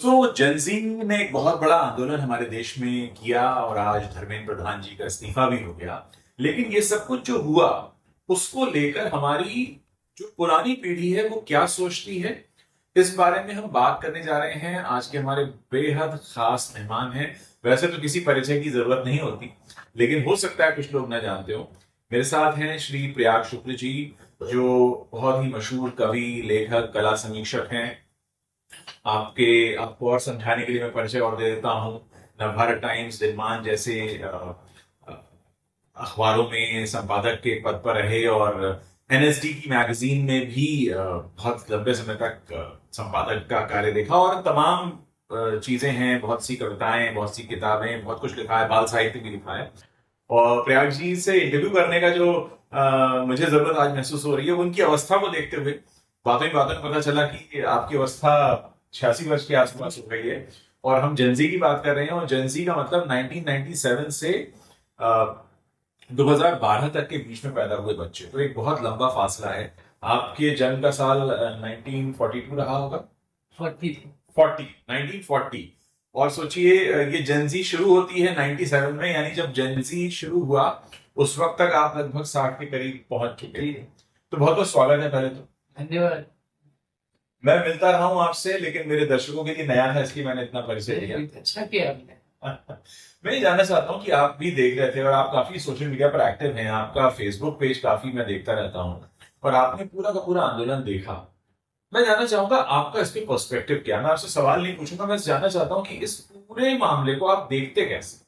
तो जेनजी ने एक बहुत बड़ा आंदोलन हमारे देश में किया और आज धर्मेंद्र प्रधान जी का इस्तीफा भी हो गया। लेकिन ये सब कुछ जो हुआ उसको लेकर हमारी जो पुरानी पीढ़ी है वो क्या सोचती है, इस बारे में हम बात करने जा रहे हैं। आज के हमारे बेहद खास मेहमान हैं। वैसे तो किसी परिचय की जरूरत नहीं होती, लेकिन हो सकता है कुछ लोग न जानते हो। मेरे साथ हैं श्री प्रयाग शुक्ल जी, जो बहुत ही मशहूर कवि, लेखक, कला समीक्षक हैं। आपको और समझाने के लिए मैं परिचय और दे देता हूँ। नवभारत टाइम्स, दिनमान जैसे अ, अखबारों में संपादक के पद पर रहे और एनएसडी की मैगजीन में भी बहुत लंबे समय तक संपादक का कार्य देखा और तमाम चीजें हैं, बहुत सी कविताएं, बहुत सी किताबें, बहुत कुछ लिखा है, बाल साहित्य भी लिखा है। और प्रयाग जी से इंटरव्यू करने का जो मुझे जरूरत आज महसूस हो रही है, उनकी अवस्था को देखते हुए बातों ही बातों में पता चला कि आपकी अवस्था 86 वर्ष के आसपास हो गई है। और हम जेनजी की बात कर रहे हैं, और जेनजी का मतलब 1997 से 2012 तक के बीच में पैदा हुए बच्चे, तो एक बहुत लंबा फासला है। आपके जन्म का साल 1942 रहा होगा। 1940। और सोचिए, ये जेनजी शुरू होती है 97 में, यानी जब जेनजी शुरू हुआ उस वक्त तक आप लगभग 60 के करीब पहुंच चुके थे। तो बहुत बहुत स्वागत है पहले तो। धन्यवाद। मैं मिलता रहा हूं आपसे, लेकिन मेरे दर्शकों के लिए नया था, इसलिए मैंने इतना परिचय दिया। अच्छा किया आपने। मैं ये जानना चाहता हूँ कि आप भी देख रहे थे और आप काफी सोशल मीडिया पर एक्टिव हैं, आपका फेसबुक पेज काफी मैं देखता रहता हूँ, और आपने पूरा का पूरा आंदोलन देखा। मैं जानना चाहूंगा आपका इस पे पर्सपेक्टिव क्या। मैं आपसे सवाल नहीं पूछूंगा, मैं जानना चाहता हूँ कि इस पूरे मामले को आप देखते कैसे।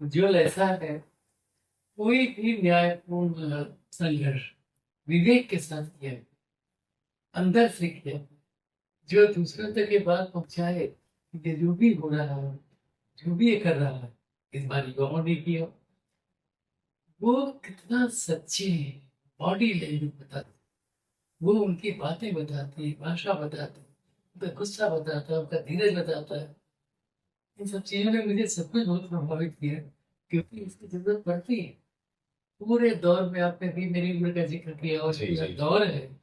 जो ऐसा है, कोई भी न्यायपूर्ण संघर्ष विवेक के साथ किया, अंदर से किया, जो दूसरों तक ये बात पहुंचाए कि जो भी हो रहा है, जो भी ये कर रहा है, इस बार युवाओं ने किया, वो कितना सच्चे है। बॉडी लैंग्वेज बताते, वो उनकी बातें बताती, भाषा बताती, उनका गुस्सा बताता है, उनका धीरज बताता है। इन सब चीजों ने मुझे सब कुछ बहुत प्रभावित किया, क्योंकि इसकी जरूरत पड़ती है पूरे दौर में। आपने भी मेरी उम्र का जिक्र किया, और पूरा दौर है।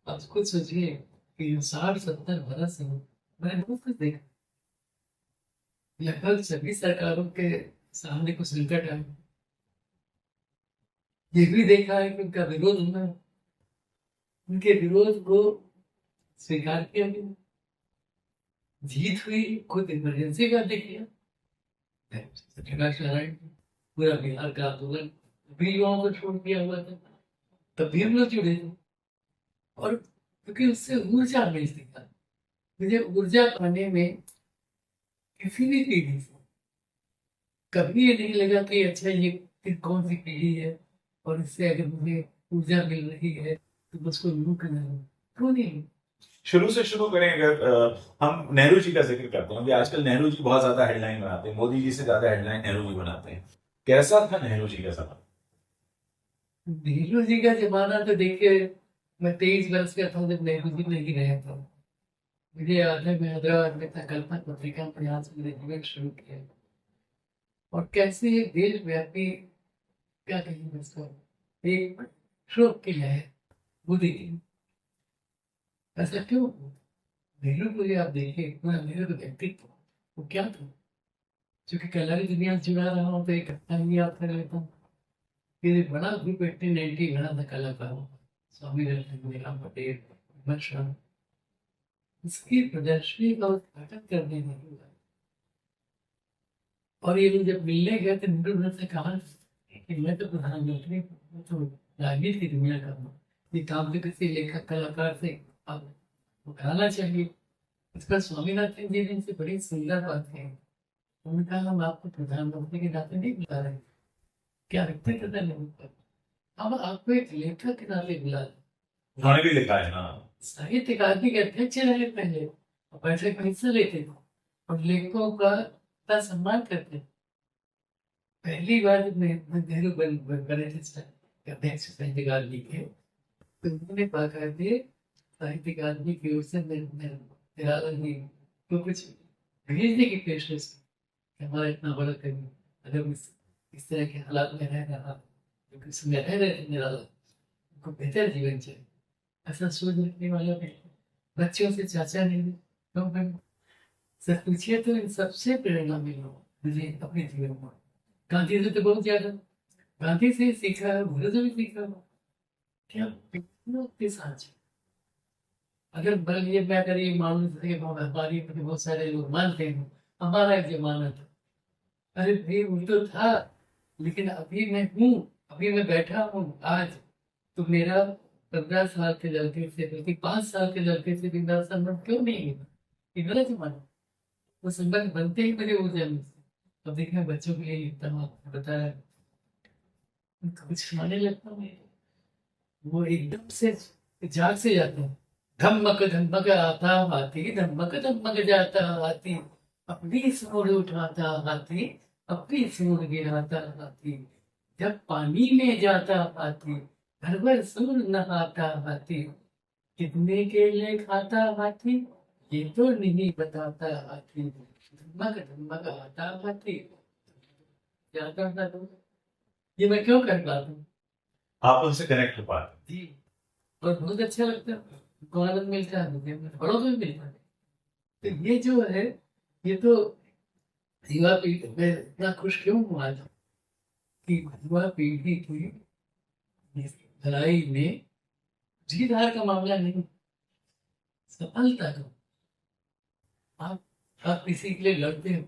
आप खुद सोचिए कि 60-70 बरस है, मैंने बहुत कुछ देखा। लगभग सभी सरकारों के सामने कुछ संकट आए, ये भी देखा है कि उनका विरोध होना, उनके विरोध को स्वीकार किया गया, जीत हुई। खुद इमरजेंसी का देखिए, प्रकाश नारायण, पूरा बिहार का आंदोलन भी युवाओं को छोड़ दिया हुआ था, तब भी हम लोग जुड़े थे। और क्योंकि उससे ऊर्जा मिलती था, मुझे ऊर्जा पाने में किसी भी पीढ़ी से कभी ये नहीं लगा कि अच्छा ये फिर कौन सी पीढ़ी है और इससे अगर मुझे ऊर्जा मिल रही है तो बस को रूक करना है, क्यों नहीं। शुरू से शुरू करें, अगर हम नेहरू जी का जिक्र करते हैं कि आजकल नेहरू जी बहुत ज्यादा हेडलाइन बनाते हैं, मोदी जी से ज्यादा हेडलाइन नेहरू जी बनाते हैं। कैसा था नेहरू जी का समय? नेहरू जी का जमाना तो देखिए, मैं 23 वर्ष का था जब नेहरू जी नहीं रहे था। मुझे याद है, मैं हैदराबाद में था, कल्पना पत्रिका पर यहाँ से मैंने जीवन शुरू किया, और कैसे ये देशव्यापी, क्या कहेंगे इसको, एक शोक की लहर बुद्धि की। ऐसा क्यों? नेहरू को आप देखिए, पूरा नेहरू का व्यक्तित्व वो क्या था। क्योंकि कला की दुनिया से जुड़ा रहा हूँ तो एक घटना ही याद कर लेता हूँ। फिर एक बड़ा ग्रुप 1890 बना था कलाकारों, स्वामी राम पटेल, हिम्मत शाह, उसकी प्रदर्शनी का उद्घाटन करने नहीं हुआ। और ये लोग जब मिलने गए तो नेहरू से कहा कि मैं तो प्रधानमंत्री हूँ, मैं तो राजनीति की दुनिया का हूँ, ये काम तो किसी लेखक कलाकार से अब उठाना चाहिए। इस पर स्वामीनाथन जी ने इनसे बड़ी सुंदर बात कही। उन्होंने कहा, हम आपको प्रधानमंत्री के नाते नहीं बुला रहे, क्या व्यक्तिगत नहीं बुला, हम आपको एक लेखक के नाते बुला रहे। उन्होंने भी लिखा है ना। साहित्य अकादमी के अध्यक्ष रहे पहले, और बैठक में हिस्सा लेते थे और लेखकों का सम्मान करते थे। पहली बार जब नेहरू बने थे अध्यक्ष साहित्य अकादमी के, तो उन्होंने बाकायदे साहित्य अकादमी की ओर से निराला जी को कुछ भेजने की पेशकश की। हमारा इतना बड़ा कवि अगर इस तरह के हालात में रह रहा, क्योंकि उसमें रह रहे थे निराला, उनको बेहतर जीवन चाहिए, ऐसा सोच रखने वाला नहीं। बच्चों से चाचा नहीं, क्यों सच पूछिए तो इन सबसे प्रेरणा मिली मुझे अपने जीवन में। गांधी से तो बहुत ज्यादा, गांधी से सीखा, गुरु से भी सीखा। क्या कितना के साथ है। अगर मान लीजिए मैं अगर ये मान लीजिए हमारी बहुत सारे लोग मानते हैं हमारा एक जमाना था, अरे भाई वो तो था, लेकिन अभी मैं हूँ, अभी मैं बैठा हूँ आज, तो मेरा 15 साल के लड़के से बल्कि 5 साल के लड़के से भी मेरा संबंध क्यों नहीं है? ये गलत जमाना। वो संबंध बनते ही मेरे ऊर्जा में से। अब देखना बच्चों के लिए लिखता हूँ, आपको बताया कुछ खाने लगता हूँ, वो एकदम से जाग से जाते हैं। धमक आता हाथी, धमक जाता हाथी, अपनी सूंड उठाता हाथी, अपनी सूंड गिराता हाथी, जब पानी में जाता हाथी, घर भर सूंड नहाता हाथी, कितने केले खाता हाथी, ये तो नहीं बताता हाथी, धमक आता हाथी जाता था। तो ये मैं क्यों कर पाता हूँ? आप उनसे कनेक्ट हो पाते जी, और बहुत अच्छा लगता है, को आनंद मिलता है, मुझे बड़ों को भी मिलता है। तो ये जो है, ये तो युवा पीढ़ी, मैं इतना खुश क्यों हूँ आज कि युवा पीढ़ी की इस लड़ाई में जीत हार का मामला नहीं, सफलता का। आप किसी के लिए लड़ते हो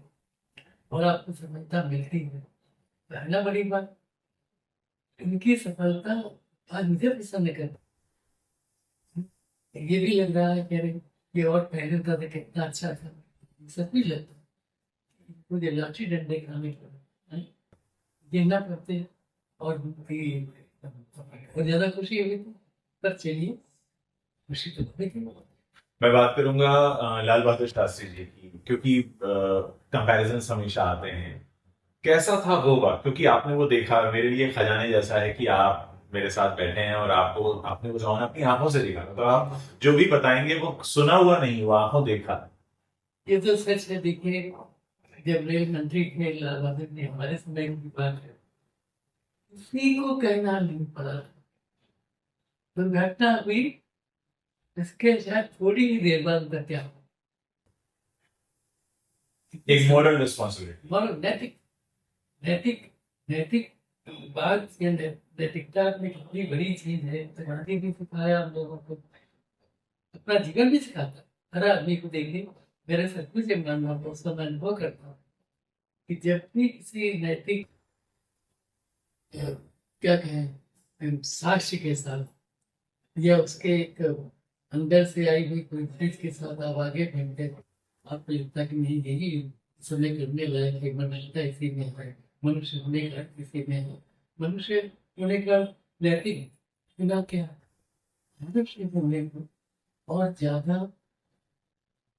और आपको सफलता मिलती है, पहला बड़ी बात, इनकी सफलता आज मुझे पसंद कर। ये भी लग रहा है कि अरे ये और पहले होता था कितना अच्छा था, सच भी लगता है। मुझे लाठी डंडे खाने को गिरना पड़ते हैं और और ज्यादा खुशी हुई थी। पर चलिए, खुशी तो हुई थी। मैं बात करूंगा लाल बहादुर शास्त्री जी की, क्योंकि कंपैरिजन हमेशा आते हैं। कैसा था वो वक्त, क्योंकि आपने वो देखा, मेरे लिए खजाने जैसा है कि आप मेरे साथ बैठे हैं और आपको आपने वो जमाना अपनी आंखों से देखा, तो आप जो भी बताएंगे वो सुना हुआ नहीं, वो आंखों देखा। ये तो सच है। देखिए, जब रेल मंत्री थे लाल बहादुर ने, हमारे समय की बात है, किसी को कहना नहीं पड़ा। दुर्घटना हुई, इसके शायद थोड़ी ही देर बाद घटना। एक मॉरल रिस्पॉन्सिबिलिटी। और नैतिक नैतिक नैतिक बात या नैतिकता में कितनी बड़ी चीज है, तो गांधी भी सिखाया हम लोगों को, अपना जीवन भी सिखाता। हर आदमी को देखिए, मेरे सब कुछ मानना हो, उसका मैं अनुभव करता हूँ कि जब भी किसी नैतिक क्या कहें साक्ष्य के साथ या उसके एक अंदर से आई हुई कोई चीज के साथ आप आगे बढ़ते, आपको लगता कि नहीं यही समय करने लायक है, मनुष्यता इसी में है, मनुष्य होने का इसी में है, मनुष्य होने का नैतिक बिना क्या, मनुष्य होने को और ज्यादा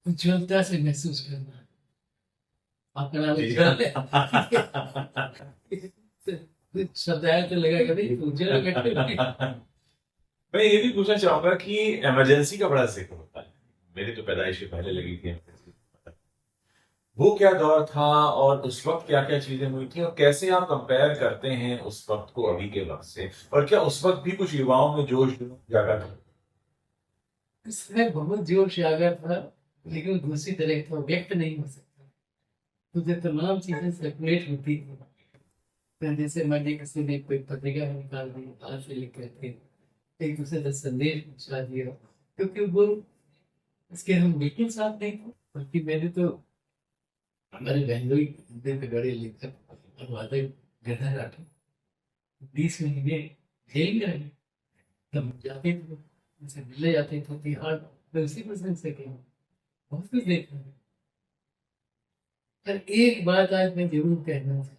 उज्ज्वलता से महसूस करना। आपका नाम शब्द आया तो लगा कभी उज्जवल घटना। मैं ये भी पूछना चाहूंगा कि इमरजेंसी का बड़ा जिक्र होता है, मेरी तो पैदाइश से पहले लगी थी emergency। वो क्या दौर था और उस वक्त क्या क्या चीजें हुई थी, और कैसे आप कंपेयर करते हैं उस वक्त को अभी के वक्त से, और क्या उस वक्त भी कुछ युवाओं में जोश जागा था? इसमें बहुत जोश जागा था, लेकिन दूसरी तरह था, व्यक्त नहीं हो सकता। तो जो तमाम चीजें सर्कुलेट होती थी, तो जैसे मैंने किसी ने कोई पत्रिका निकाल दी, हाथ से लिख करके एक दूसरे का संदेश पहुंचा दिया, क्योंकि वो इसके हम बिल्कुल साथ नहीं थे। बल्कि मैंने तो हमारे बहनोई दिन पे गड़े लेकर और वादा गधा रखा, 20 महीने जेल में रहे। तब हम जाते थे, उनसे मिलने जाते थे, तिहाड़ मैं उसी पसंद से गया, बहुत कुछ देखा है। पर एक बात आज मैं जरूर कहना चाहता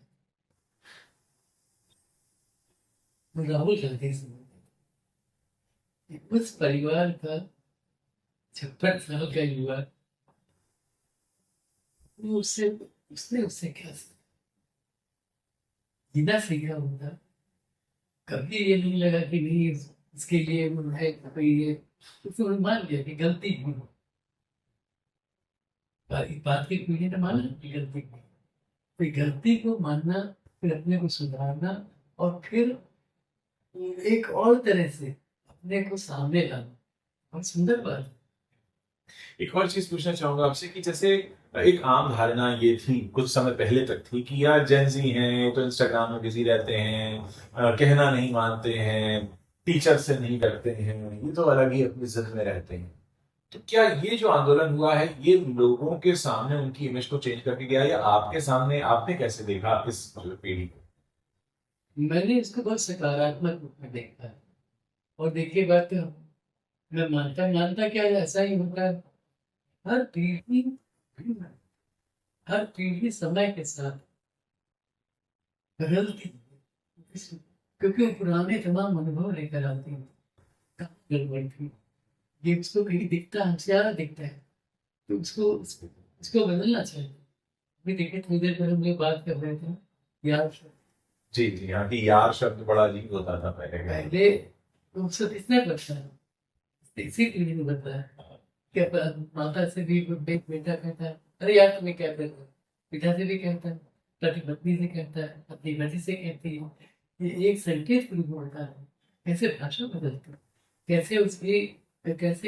हूँ, राहुल गांधी से उस परिवार का 56 साल का युवा, वो उससे उसने उससे क्या सीखा? जीना सीखा होगा। कभी ये नहीं लगा कि नहीं इसके लिए वो है कोई ये, उसने मान लिया कि गलती हुई। बात की पीढ़ी ने माना कि गलती की, फिर गलती को मानना, फिर अपने को सुधारना, और फिर एक और तरह से अपने को सामने लाना, बहुत सुंदर बात है। एक और चीज पूछना चाहूंगा आपसे कि जैसे एक आम धारणा ये थी, कुछ समय पहले तक थी, कि यार जेंजी हैं तो इंस्टाग्राम में बिजी रहते हैं, कहना नहीं मानते हैं, टीचर से नहीं करते हैं, ये तो अलग ही अपनी जिद में रहते हैं। तो क्या ये जो आंदोलन हुआ है, ये लोगों के सामने उनकी इमेज को चेंज करके गया, या आपके सामने आपने कैसे देखा इस पीढ़ी को? मैंने इसको बहुत सकारात्मक रूप में देखा है। और देखिए बात तो मैं मानता क्या है, ऐसा ही होता है। हर पीढ़ी हर पीढ़ी समय के साथ बदलती है। क्योंकि वो पुराने तमाम अनुभव लेकर आती है। कहाँ गड़बड़ थी, ये उसको कहीं दिखता है, ज्यादा दिखता है, तो उसको बदलना चाहिए। अभी देखिए थोड़ी देर पहले हम लोग बात कर रहे थे यार, जी जी, हाँ, कि यार शब्द बड़ा अजीब होता था पहले। पहले तो उससे किसने बचा है, इसी पीढ़ी ने बताया। क्या माता से भी बेटा कहता है अरे यार तुम्हें क्या कर रहे हो, पिता से भी कहता है, पति पत्नी से कहता है, पत्नी पति से कहती है। ये एक संकेत के रूप में होता है। कैसे भाषा बदलती है, कैसे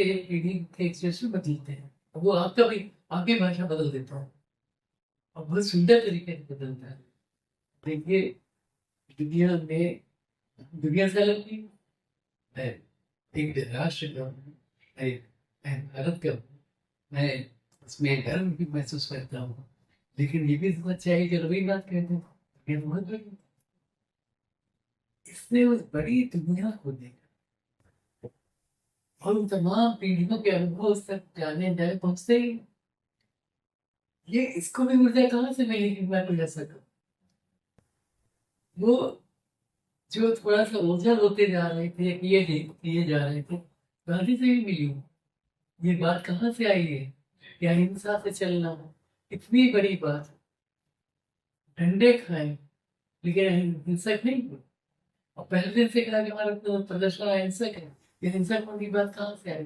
एक पीढ़ी के एक्सप्रेशन बदलते हैं। वो आपका भी आपकी भाषा बदल देता है, और बहुत सुंदर तरीके से बदलता है। देखिए दुनिया से अलग नहीं, मैं एक राष्ट्र का हूँ, मैं भारत का हूँ, मैं उसमें गर्व भी महसूस करता हूँ। लेकिन ये भी समझ चाहिए कि रविन्द्रनाथ कहते हैं ये बहुत बड़ी, इसने उस बड़ी दुनिया को देखा और उन तमाम पीढ़ियों के अनुभव तक जाने जाए पहुंचते ही, ये इसको भी ऊर्जा कहाँ से मिली कि मैं कुछ ऐसा करूं। वो जो थोड़ा सा ओझल होते जा रहे थे, किए जा रहे थे, गांधी से भी मिली। ये बात कहाँ से आई है कि अहिंसा से चलना, इतनी बड़ी बात, डंडे खाए लेकिन हिंसक नहीं हुए। और पहले दिन से कहा कि हमारा तो प्रदर्शन अहिंसक है, ये हिंसक होने की बात कहाँ से आई,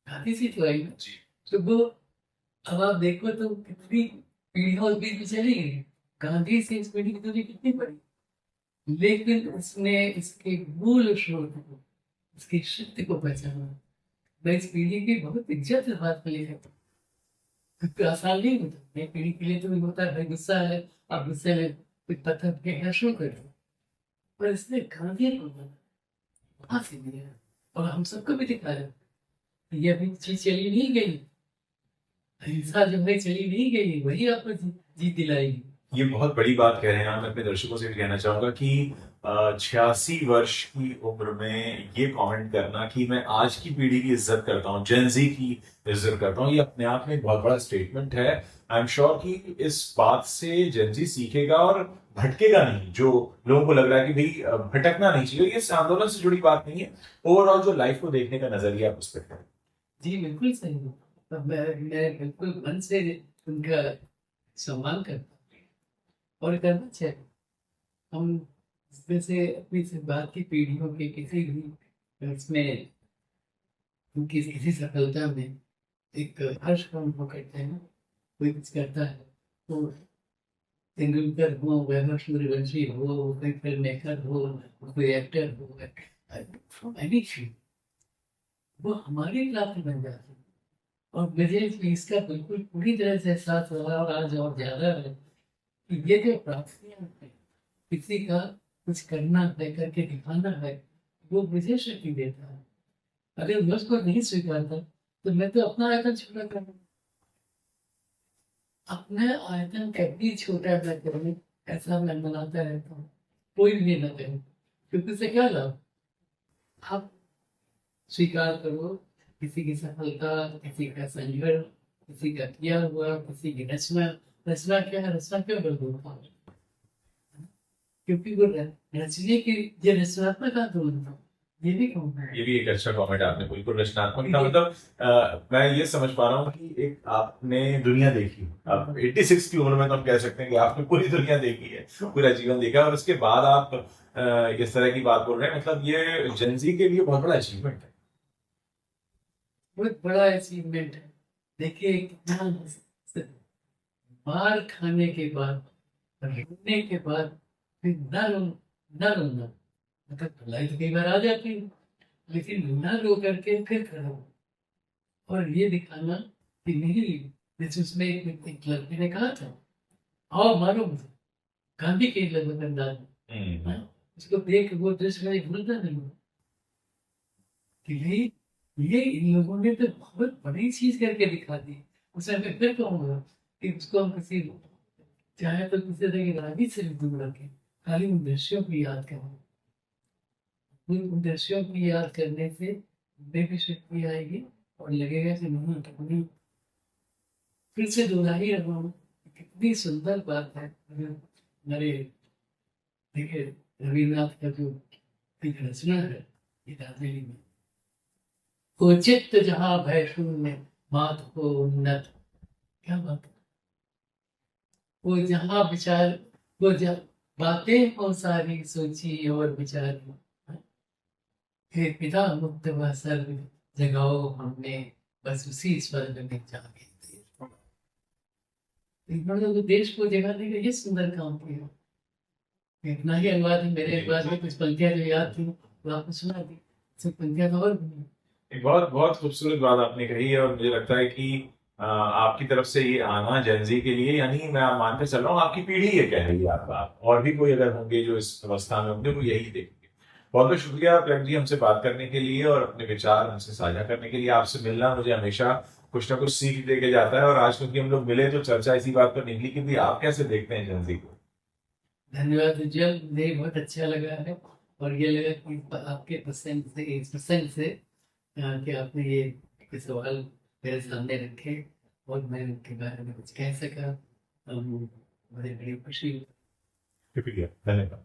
गांधी से तो आई ना। तो वो अब आप देखो तो कितनी पीढ़ियों के बीच में चली गई, गांधी से इस पीढ़ी की दूरी कितनी बड़ी, लेकिन उसने इसके मूल स्रोत को, इसकी शक्ति को पहचाना। मैं इस पीढ़ी की बहुत इज्जत से बात कर लिया, क्योंकि आसान नहीं होता। नई पीढ़ी के लिए तो भी होता है भाई गुस्सा है, आप गुस्से में कुछ पत्थर फेंकना शुरू कर दो, पर इसने गांधी को वहां से दिया और हम सबको भी दिखाया ये अभी चीज चली नहीं गई, अहिंसा जो है चली नहीं गई, वही आपको जीत दिलाएगी। ये बहुत बड़ी बात कह रहे हैं आप। मैं अपने दर्शकों से भी कहना चाहूंगा कि 86 वर्ष की उम्र में ये कमेंट करना कि मैं आज की पीढ़ी की इज्जत करता हूँ, जेनजी की इज्जत करता हूँ, ये अपने आप में एक बहुत बड़ा स्टेटमेंट है। आई एम श्योर कि इस बात से जेनजी सीखेगा और भटकेगा नहीं। जो लोगों को लग रहा है कि भाई भटकना नहीं चाहिए, ये इस आंदोलन से जुड़ी बात नहीं है, ओवरऑल जो लाइफ को देखने का नजरिया उस पर। जी बिल्कुल सही है। तो मैं बिल्कुल मन से उनका सम्मान करता हूँ और करना चाहिए। हम जैसे अपनी से बात की पीढ़ियों के किसी भी इसमें उनकी किसी सफलता में एक हर्ष का अनुभव करते हैं। कोई कुछ करता है तो तेंदुलकर हो, वैभव सूर्यवंशी हो, कोई फिल्म मेकर हो, कोई एक्टर हो, फ्रॉम एनी फील्ड, वो हमारे इलाके बन जाते हैं। और मुझे इसका बिल्कुल पूरी तरह से एहसास हो रहा है और आज और ज्यादा है कि ये जो प्राप्तियां हैं, किसी का कुछ करना है, करके दिखाना है, वो मुझे शक्ति देता है। अगर मैं उसको नहीं स्वीकारता तो मैं तो अपना आयतन छोटा कर दूं। अपना आयतन कभी छोटा न करूं, ऐसा मैं मनाता रहता हूँ। कोई भी न करे, क्योंकि उससे क्या लाभ। आप स्वीकार करो किसी की सफलता, किसी का संघर्ष, किसी का किया हुआ, किसी की रचना। रचना क्या है, रचना क्यों कर दो, क्योंकि वो रचने की ये रचनात्मक आंदोलन था। ये भी कहूँगा, ये भी एक अच्छा कमेंट आपने, बिल्कुल रचनात्मक था। मतलब मैं ये समझ पा रहा हूँ कि एक आपने दुनिया देखी, आप 86 की उम्र में तो हम कह सकते हैं कि आपने पूरी दुनिया देखी है, पूरा जीवन देखा, और उसके बाद आप इस तरह की बात बोल रहे हैं। मतलब ये जेनजी के लिए बहुत बड़ा अचीवमेंट है। बहुत बड़ा अचीवमेंट है। देखिए कितना मार खाने के बाद, रोने के बाद फिर न रोना, मतलब भलाई तो कई बार आ जाती है, लेकिन न रो करके फिर खड़ा हो और ये दिखाना कि नहीं, जैसे उसमें एक लड़के ने कहा था, आओ मारो मुझे, गांधी के लगभग अंदाज में। हाँ, उसको देख के वो दृश्य मैं भूलता नहीं हूँ कि ये इन लोगों ने तो बहुत बड़ी चीज करके दिखा दी। उसे मैं फिर कहूंगा कि उसको हम किसी, चाहे तो किसी तरह की रागी से भी दूर रखें, खाली उन दृश्यों को याद करें। उन दृश्यों को याद करने से हमें भी शक्ति आएगी और लगेगा कि नहीं कितनी, फिर से दोहराई रहा हूँ, कितनी सुंदर बात है। हमारे देखिए रविन्द्रनाथ का जो एक रचना है गीतांजलि में, वो चित्त जहाँ भय शून्य मात को उन्नत, क्या बात है। वो जहाँ विचार, वो जब बातें हो सारी सोची और विचारी, हे पिता मुक्त वह सर्व जगाओ हमने, बस उसी स्वर्ग में जागे। इन्होंने तो देश को जगाने का ये सुंदर काम किया। इतना ही अनुवाद है, मेरे अनुवाद में कुछ पंक्तियां जो याद थी वो आपको सुना दी, सब पंक्तियां तो और भी। एक बहुत बहुत खूबसूरत बात आपने कही है और मुझे लगता है कि आपकी तरफ से ये आना जेनजी के लिए, यानी मैं मानते चल रहा हूँ आपकी पीढ़ी ये कह रही है आपका, और भी कोई अगर होंगे जो इस अवस्था में होंगे वो यही देखेंगे। बहुत बहुत शुक्रिया प्रेम जी हमसे बात करने के लिए और अपने विचार हमसे साझा करने के लिए। आपसे मिलना मुझे हमेशा कुछ ना कुछ सीख दे के जाता है, और आज क्योंकि हम लोग मिले तो चर्चा इसी बात पर निकली कि भी आप कैसे देखते हैं जेनजी को। धन्यवाद उज्जवल, मुझे बहुत अच्छा लगा है। और ये लगा कि आपके प्रसंग से, इस प्रसंग से कि आपने ये सवाल मेरे सामने रखे और मैं उनके बारे में कुछ कह सका, मुझे बड़ी खुशी हुई। शुक्रिया, धन्यवाद।